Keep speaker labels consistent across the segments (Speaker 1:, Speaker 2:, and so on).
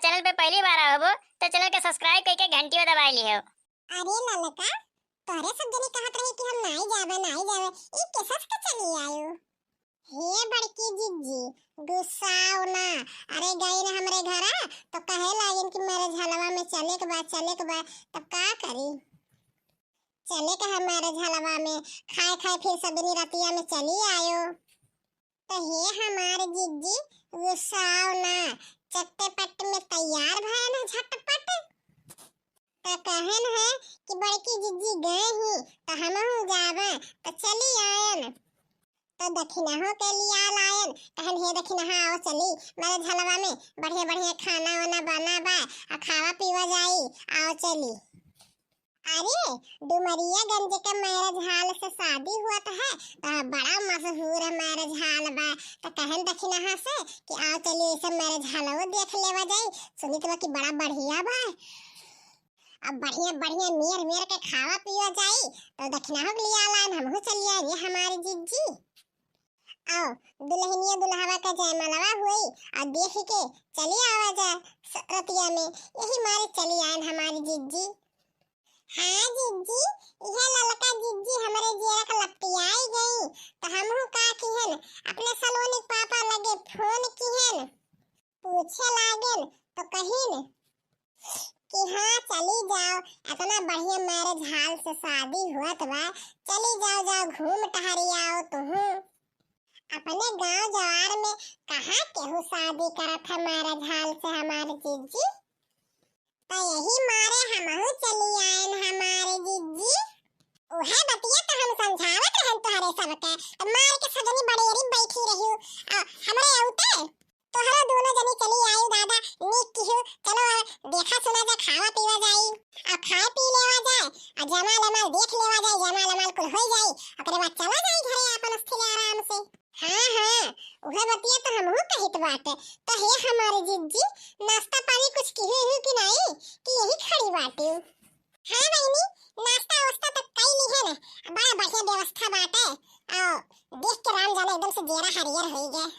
Speaker 1: Channel पे पहली बार आओ हो तो चैनल के सब्सक्राइब करके घंटी दबा लियो।
Speaker 2: अरे ललका तोरे सब जने कहत रहे कि हम नहीं जावे ई कैसा के चली आयो। हे बड़की जिज्जी गुस्साओ ना। अरे गई ना हमरे घरा तो कहे लागन कि मेरे झलवा में चले के बाद तब का करी। चले के हमारे झलवा में खाए फिर सदनी रतिया में चली आयो। तो हे हमारे जिज्जी गुस्साओ ना, चट्टे-पट्टे में तैयार भय ना झटपट। तो कहन है कि बड़की जिज्जी गए ही तो हमहू जावे तो चली आयन। तो दक्षिणा के लिए आयन कहन हे दक्षिणा आओ चली मेरे झलवा में बढ़िया खाना वाना बना बा और खावा पीवा जाई आओ चली। अरे डुमरियागंज के मैरिज हॉल से शादी हुआ तो है तो बड़ा मशहूर है मैरिज हॉल बा। तो कहन दक्षिणा से कि आओ चलिए इसे मैरिज हॉल वो देख लेवा जाई। सुनी तो कि बड़ा बढ़िया बा अब बढ़िया मेर के खावा पिया जाई। तो दक्षिणा के लिए आलान हमहू चली आई ये हमारी जिज्जी। आओ दुल्हनिया दुल्हावा का जयमालवा हुई और देख के चली आवा जा रतिया में यही मारे चली आयन हमारी जिज्जी। हाँ जिज्जी यह ललका जिज्जी हमारे जेरा का लपटियाई गई तो हमहू का किहन अपने सलोनी पापा लगे फोन किहन पूछे लागन तो कहिन कि हाँ चली जाओ इतना बढ़िया मैरिज हॉल से शादी हुआ तो बा चली जाओ घूम टहरी आओ तुम। अपने गांव जवार में कहाँ केहू शादी करत है मैरिज हॉल से हमारे जिज्जी। तो यही मारे हमहू चली आयन हमारे जिज्जी। ओहे बतिया तो हम समझावत रहन तोहरे सबके तो मार के सजनी बड़ेरी बैठी रही हमरे औते तोहरा दोनों जनी चली आयु दादा नीक किहु। चलो देखा सुना जा खावा पीवा जाई और खाए पी लेवा जाए और जमाल देख लेवा जाए जमाल कुल हो जाई ओकरे बाद चला जाई घरे अपन स्थिर आराम से। हाँ ओहे बतिया तो हमहू कहित बाटे। तो हे हमारे जिज्जी नाश्ता पानी कुछ किहु कि नहीं कि यही खड़ी बाटे। हाँ बहनी नाश्ता वास्ता तो कई नहीं है ना बड़ा बढ़िया व्यवस्था बाटे और देख के राम जाने एकदम से जेरा हरियर हो गए।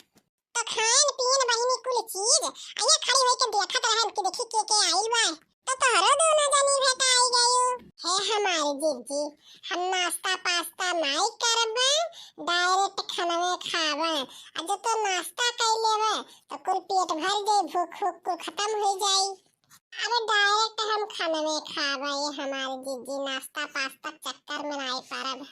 Speaker 2: तो खान पीन बहनी कुल चीज आया खड़ी होई के देखत रहन कि देखी के आइल बा तो तोहरो दोनों जनी भेट आई गयो। हे हमारे जिज्जी हम नाश्ता पास्ता नहीं करबे डायरेक्ट खाना में खावे आज तो नाश्ता कर लेवे तो कुल पेट भर जाए भूख खत्म हो जाए। अरे डायरेक्ट हम खाना में खावे ये हमारे जिज्जी नाश्ता पास्ता चक्कर में नहीं परब।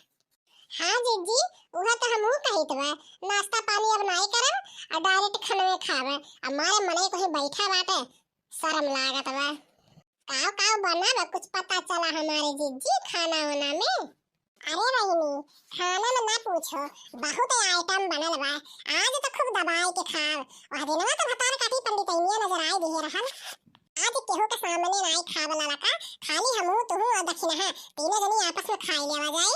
Speaker 2: हाँ जिज्जी वह तो हमहू कहित बा नाश्ता पानी अब नहीं करब और डायरेक्ट खाना में खावे। हमारे मने कहीं बैठा बाटे शर्म लागत बा काव बना बा कुछ पता चला हमारे जिज्जी खाना वाना में। अरे बहनी खाना में ना पूछो बहुत आइटम बनल बा आज तो खूब दबाई के खाव वह दिनवा तो भतार काटी पंडितनिया नजर आई दिहे रहल। आज केहू के सामने नहीं खावला लका खाली हमहू तुहू और दक्षिणा तीनों जनी आपस में खाई लेवा जाई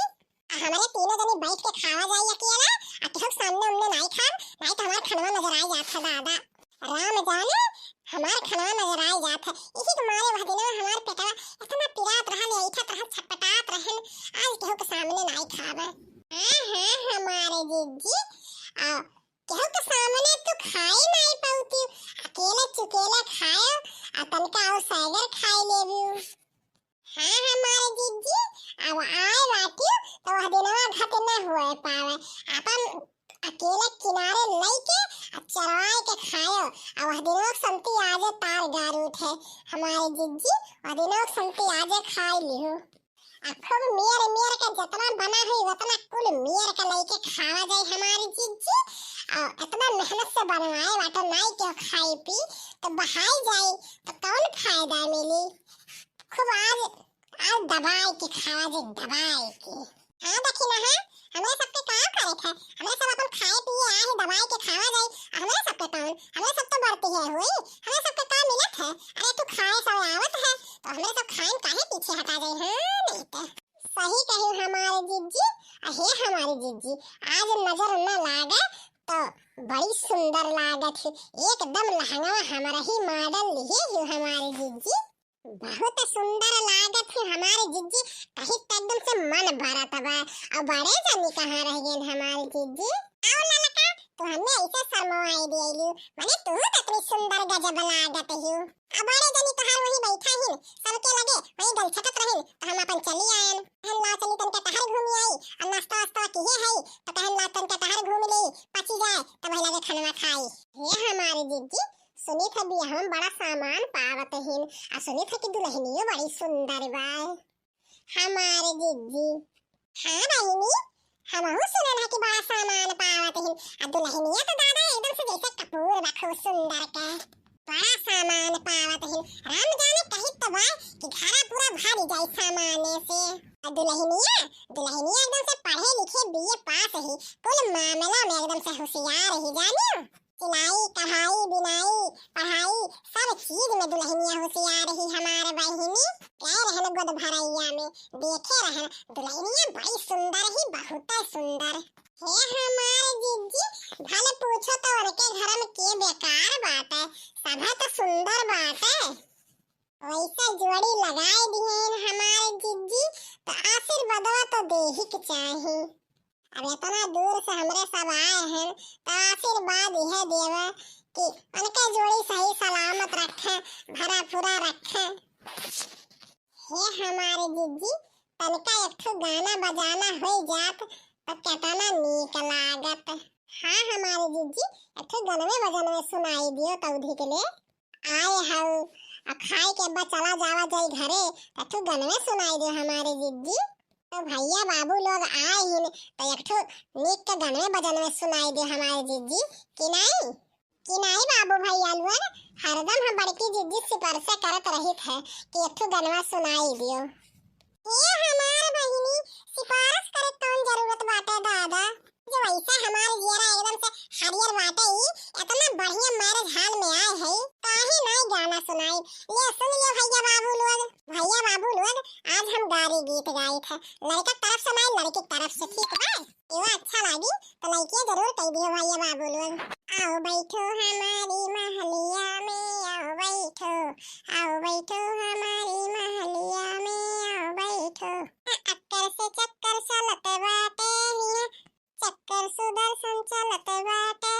Speaker 2: हमारे तीनों जनी बैठ के खावा जाई अकेला आ केहू सामने उनने नहीं खाव नहीं तो हमार खनवा नजर आई जात है दादा राम जाने हमार खनवा नजर आई जात है। इसी के मारे वह दिनवा हमार पेटवा इतना पिरात रहल ऐठत रहल छटपटात रहल आज केहू के सामने नहीं खावे। हाँ हमारे जिज्जी आ केहू के सामने तो खाई नहीं पाउती अकेले चुकेले खाए आ तनका और सैगर खाई लेबू। हाँ हमारे जिज्जी अब आए बाटी तो वह दिनवा घट न हुए पावे अपन अकेले किनारे लेके चरवाए के खायो और वह दिनवा संती आजे तार गार उठे हमारे जिज्जी वह दिनवा संती आजे खाई लियो। खूब मेर के जितना बना है उतना कुल मेर के लेके खावा जाए हमारी जिज्जी और इतना मेहनत से बनवाए बाटे नहीं क्यों खाई पी तो बहाई जाए तो कौन फायदा मिली। खूब आज दबाई के खावा जाए दबाई के। हाँ दक्षिणा हाँ हमरे सबके काम करे थे हमरे सब अपन खाए पिए आए हैं दबाई के खावा जाए हमरे सबके काम हमरे सब तो बढ़ती है हुई हमरे सबके काम मिलत है। अरे तू खाए सो आवत है तो हमरे सब खाएं काहे पीछे हटा जाए। हाँ नहीं तो सही कहूं हमारे जिज्जी हे हमारी जिज्जी आज नजर न लागे तो बड़ी सुंदर लागत है एकदम लहंगा हमारा ही मॉडल लिए हो हमारी जिज्जी बहुत सुंदर लागत है हमारे जिज्जी कहीं एकदम से मन भरत बा और बड़े जानी कहाँ रह गए हमारे जिज्जी। आओ ललका तो हमने ऐसे शर्मवाई दियलु माने तू ततनी सुंदर गजब लागत हियो। अबारे जनी तहार वही बैठा हिन सबके लगे वही गलछकत रहिन तो हम अपन चली आयन। हम ला चली तन के तहार घूमी आई और नाश्ता वास्ता किए है तो कहन ला तन के तहार घूम ले पची जाए तब लगे खाना खाई। हे हमारे जीजी सुनी थे भी हम बड़ा सामान पावत हिन आ सुनी थे कि दुल्हनियो बड़ी सुंदर बा हमारे जीजी। हाँ बहिनी हमहू सुनल है कि बड़ा सामान पावत हिन आ दुल्हनिया तो दादा एकदम से जैसे कपूर बा खूब सुंदर के बड़ा सामान पावत हिन। राम जाने कहीं तो बा कि घरा पूरा भर जाए सामाने से। आ दुल्हनिया एकदम से पढ़े लिखे बीए पास ही कुल मामला में एकदम से होशियार ही जानियो। सिलाई कढ़ाई बिनाई पढ़ाई सब चीज में दुल्हनिया होशियार ही हमारे बहिनी। गए रहन गोद भरैया में देखे रहन दुल्हनिया बड़ी सुंदर ही बहुत सुंदर। हे हमारे जीजी भले पूछो तो उनके घर में के बेकार बात है सब तो सुंदर बात है। वैसा जोड़ी लगाए दिए हमारे जीजी तो आशीर्वाद तो दे ही के चाहिए। अब इतना दूर से हमरे सब आए हैं तो आशीर्वाद यह देवा कि उनके जोड़ी सही सलामत रखे भरा पूरा रखे। हे हमारे जीजी तनका एक ठो गाना बजाना हो जात तो कितना नीक लागत। हाँ हमारे जीजी एक ठो गनवे बजनवे सुनाई दियो तौधी के लिए आए हऊ और खाए के बाद चला जावा जाई घरे तो ठो गनवे सुनाई दियो हमारे जीजी। तो भैया बाबू लोग आए हिन तो एक ठो नीक के गनवे बजनवे सुनाई दियो हमारे जीजी कि नहीं बाबू भैया लोग हरदम हम बड़की जीजी सिफारिश करत रहित है कि एक ठो गनवा सुनाई दियो। ये हमारे बहिनी सिफारिश करे कौन जरूरत बाटे दादा जो वैसा हमारे जियरा एकदम से हरियर बाटे ही इतना बढ़िया मैरिज हाल में आए है काहे नहीं गाना सुनाई ले सुन ले भैया बाबू लोग आज हम गारी गीत गाए थे लड़का तरफ से नहीं लड़की तरफ से ठीक है ये अच्छा लगी तो लड़कियां जरूर कह दियो भैया बाबू लोग। आओ बैठो हमारी महलिया में आओ बैठो हमारी महलिया में आओ बैठो अक्कर से चक्कर चलत बाटे हिया चक्कर सुदर्शन चलत बाटे